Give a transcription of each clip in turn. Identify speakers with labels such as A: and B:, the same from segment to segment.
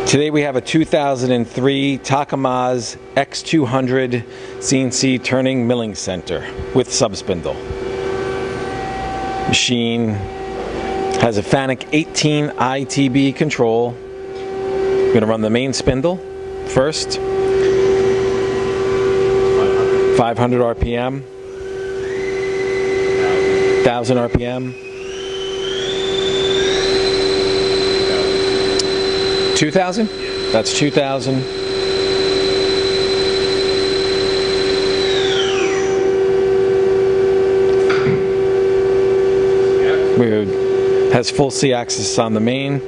A: Today we have a 2003 TAKAMAZ X200 CNC turning milling center with subspindle. Machine has a FANUC 18 ITB control. I'm going to run the main spindle first. 500 RPM. 1000 RPM. 2000? That's 2000. Has full C-axis on the main.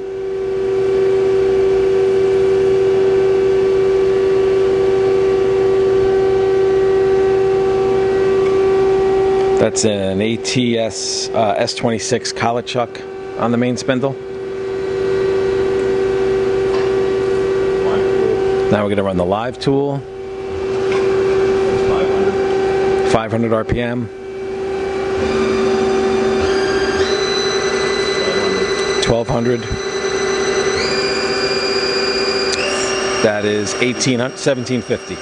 A: That's an ATS S26 collet chuck on the main spindle. Now we're going to run the live tool. 500 RPM. 1200. That is 1750.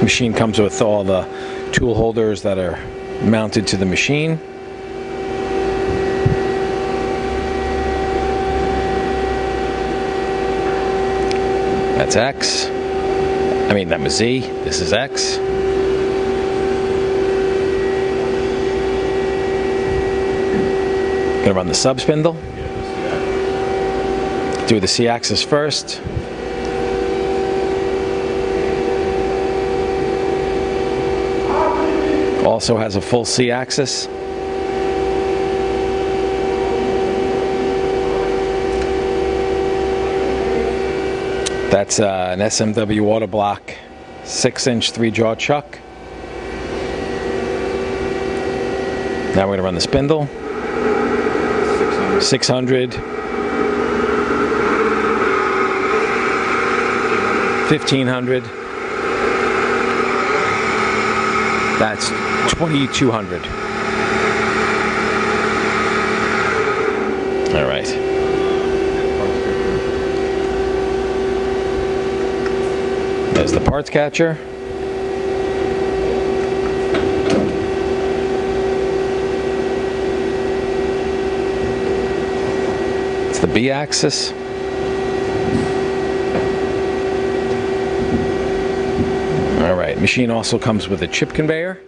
A: Machine comes with all the tool holders that are mounted to the machine. That's X. I mean, that was Z. This is X. Gonna run the sub spindle. Do the C-axis first. Also has a full C-axis. That's an SMW water block 6-inch 3-jaw chuck. Now we're going to run the spindle. 600. 1500. That's 2200. All right. There's the parts catcher. It's the B-axis. All right, machine also comes with a chip conveyor.